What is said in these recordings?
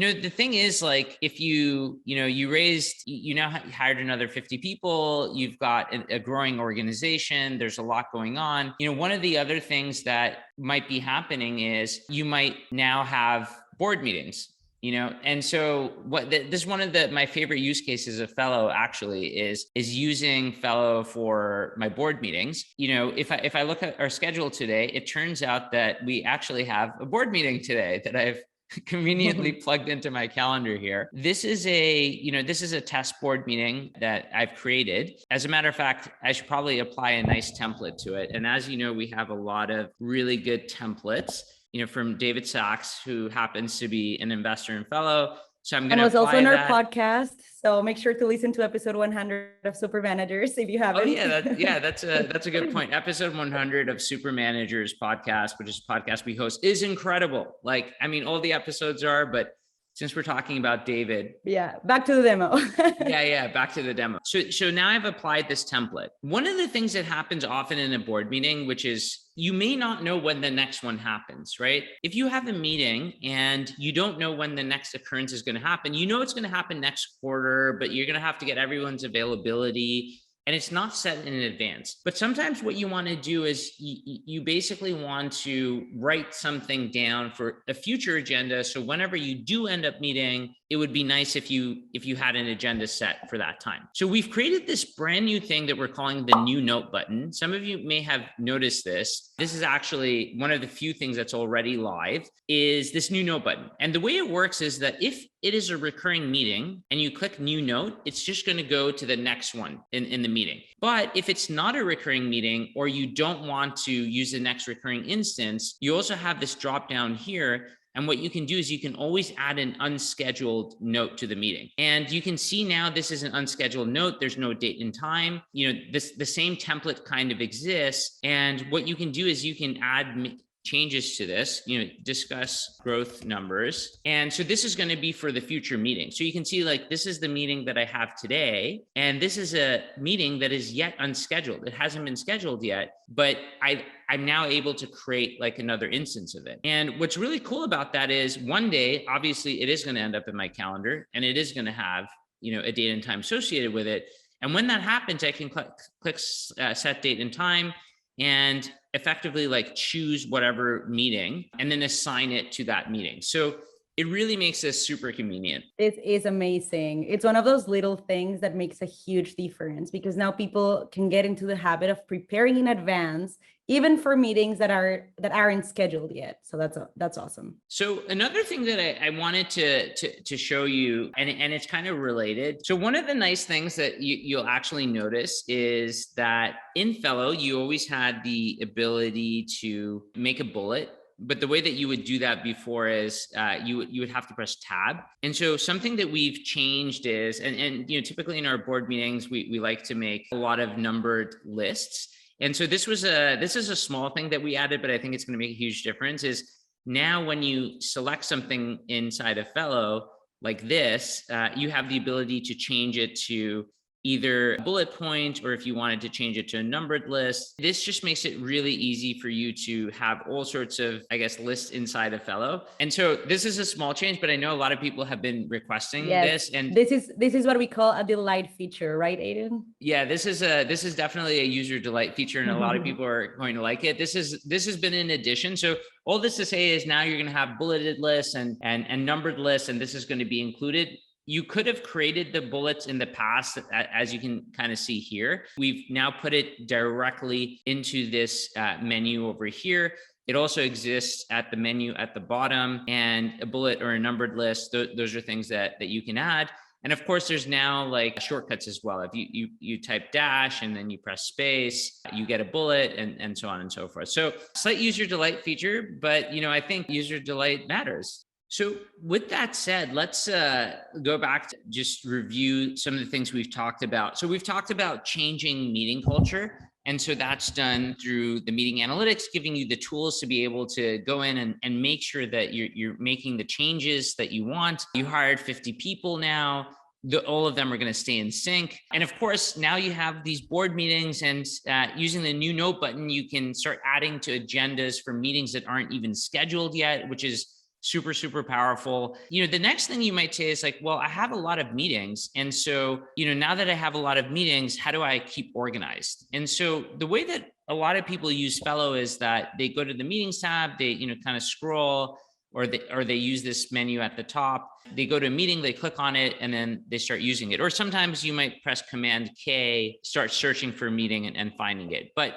The thing is, like, if you now hired another 50 people, you've got a growing organization, there's a lot going on. One of the other things that might be happening is you might now have board meetings. And so this is one of my favorite use cases of Fellow actually is using Fellow for my board meetings. If I look at our schedule today, it turns out that we actually have a board meeting today that I've conveniently plugged into my calendar here. This is a test board meeting that I've created. As a matter of fact, I should probably apply a nice template to it. And as you know, we have a lot of really good templates, from David Sachs, who happens to be an investor in Fellow. So I'm going to was also on our podcast. So make sure to listen to episode 100 of Super Managers if you haven't. Oh yeah, that's a good point. Episode 100 of Super Managers podcast, which is a podcast we host, is incredible. All the episodes are, but since we're talking about David. Yeah, back to the demo. Yeah, back to the demo. So now I've applied this template. One of the things that happens often in a board meeting, which is you may not know when the next one happens, right? If you have a meeting and you don't know when the next occurrence is going to happen, it's going to happen next quarter, but you're going to have to get everyone's availability. And it's not set in advance. But sometimes what you want to do is you basically want to write something down for a future agenda. So whenever you do end up meeting, it would be nice if you had an agenda set for that time. So we've created this brand new thing that we're calling the new note button. Some of you may have noticed this. This is actually one of the few things that's already live, is this new note button. And the way it works is that if it is a recurring meeting and you click new note, it's just going to go to the next one in the meeting. But if it's not a recurring meeting, or you don't want to use the next recurring instance, you also have this drop down here. And what you can do is you can always add an unscheduled note to the meeting. And you can see now this is an unscheduled note. There's no date and time. The same template kind of exists. And what you can do is you can add changes to this, discuss growth numbers. And so this is going to be for the future meeting. So you can see, this is the meeting that I have today. And this is a meeting that is yet unscheduled. It hasn't been scheduled yet, but I'm now able to create another instance of it. And what's really cool about that is one day, obviously it is going to end up in my calendar and it is going to have, a date and time associated with it. And when that happens, I can click set date and time and effectively choose whatever meeting and then assign it to that meeting. So it really makes this super convenient. It is amazing. It's one of those little things that makes a huge difference, because now people can get into the habit of preparing in advance, even for meetings that aren't scheduled yet. So that's awesome. So another thing that I wanted to show you, and it's kind of related. So one of the nice things that you'll actually notice is that in Fellow, you always had the ability to make a bullet. But the way that you would do that before is you would have to press tab. And so something that we've changed is, and typically in our board meetings, we like to make a lot of numbered lists. And so this is a small thing that we added, but I think it's going to make a huge difference, is now when you select something inside of Fellow like this, you have the ability to change it to either a bullet point, or if you wanted to change it to a numbered list. This just makes it really easy for you to have all sorts of, lists inside of Fellow. And so this is a small change, but I know a lot of people have been requesting this. And this is what we call a delight feature, right, Aiden? Yeah, this is definitely a user delight feature, and a lot of people are going to like it. This has been an addition. So all this to say is now you're going to have bulleted lists and numbered lists, and this is going to be included. You could have created the bullets in the past, as you can kind of see here. We've now put it directly into this menu over here. It also exists at the menu at the bottom, and a bullet or a numbered list. Those are things that you can add. And of course, there's now shortcuts as well. If you type dash and then you press space, you get a bullet, and so on and so forth. So slight user delight feature, but I think user delight matters. So with that said, let's go back to just review some of the things we've talked about. So we've talked about changing meeting culture. And so that's done through the meeting analytics, giving you the tools to be able to go in and make sure that you're making the changes that you want. You hired 50 people now. All of them are going to stay in sync. And of course, now you have these board meetings, and using the new note button, you can start adding to agendas for meetings that aren't even scheduled yet, which is super, super powerful. The next thing you might say is like, well, I have a lot of meetings. And so, now that I have a lot of meetings, how do I keep organized? And so the way that a lot of people use Fellow is that they go to the meetings tab, they, kind of scroll, or they use this menu at the top. They go to a meeting, they click on it, and then they start using it. Or sometimes you might press Command K, start searching for a meeting and finding it. But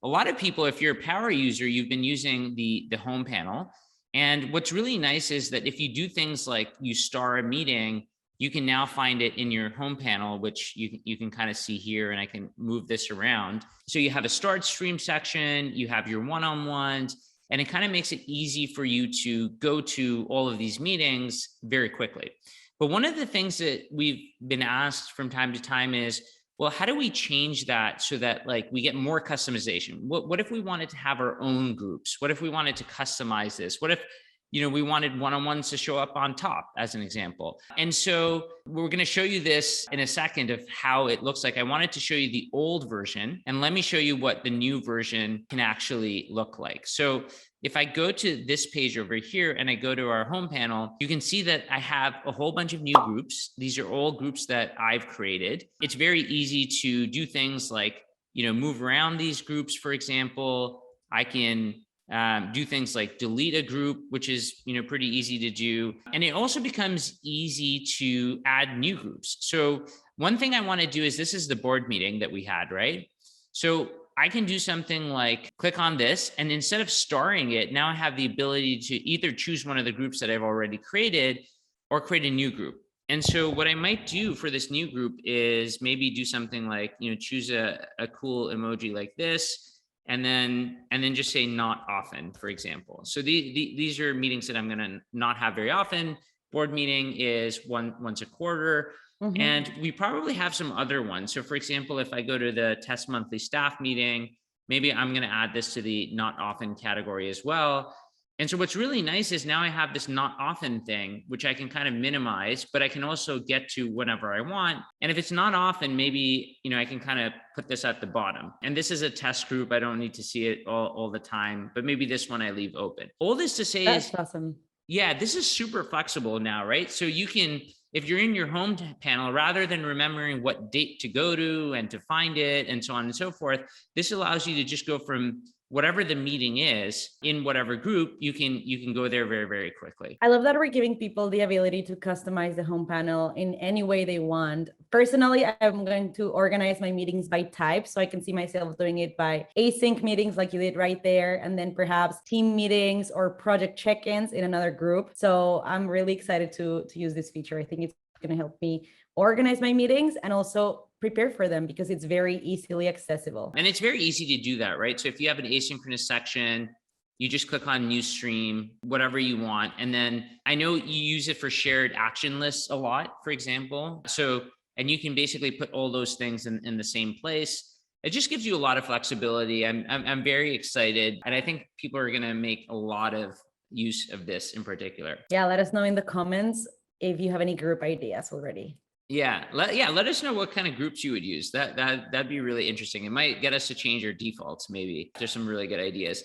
a lot of people, if you're a power user, you've been using the home panel. And what's really nice is that if you do things like you star a meeting, you can now find it in your home panel, which you can kind of see here, and I can move this around. So you have a start stream section, you have your one-on-ones, and it kind of makes it easy for you to go to all of these meetings very quickly. But one of the things that we've been asked from time to time is, well, how do we change that so that like we get more customization? What if we wanted to have our own groups? What if we wanted to customize this? What if, we wanted one-on-ones to show up on top, as an example? And so we're going to show you this in a second of how it looks like. I wanted to show you the old version, and let me show you what the new version can actually look like. So if I go to this page over here and I go to our home panel, you can see that I have a whole bunch of new groups. These are all groups that I've created. It's very easy to do things like, move around these groups. For example, I can do things like delete a group, which is, pretty easy to do. And it also becomes easy to add new groups. So one thing I want to do is, this is the board meeting that we had, right? So I can do something like click on this, and instead of starring it, now I have the ability to either choose one of the groups that I've already created or create a new group. And so what I might do for this new group is maybe do something like, choose a cool emoji like this, and then just say not often, for example. So these are meetings that I'm going to not have very often. Board meeting is once a quarter. Mm-hmm. And we probably have some other ones. So for example, if I go to the test monthly staff meeting, maybe I'm going to add this to the not often category as well. And so what's really nice is now I have this not often thing, which I can kind of minimize, but I can also get to whenever I want. And if it's not often, maybe, I can kind of put this at the bottom. And this is a test group. I don't need to see it all the time, but maybe this one I leave open. All this to say That's awesome. Yeah, this is super flexible now, right? So you can, if you're in your home panel, rather than remembering what date to go to and to find it and so on and so forth, this allows you to just go from whatever the meeting is in whatever group, you can go there very, very quickly. I love that we're giving people the ability to customize the home panel in any way they want. Personally, I'm going to organize my meetings by type, so I can see myself doing it by async meetings like you did right there, and then perhaps team meetings or project check-ins in another group. So I'm really excited to use this feature. I think it's going to help me organize my meetings and also prepare for them because it's very easily accessible. And it's very easy to do that, right? So if you have an asynchronous section, you just click on new stream, whatever you want. And then I know you use it for shared action lists a lot, for example. So, and you can basically put all those things in the same place. It just gives you a lot of flexibility. I'm very excited. And I think people are going to make a lot of use of this in particular. Yeah, let us know in the comments if you have any group ideas already. Yeah, let us know what kind of groups you would use. That'd be really interesting. It might get us to change our defaults. Maybe there's some really good ideas.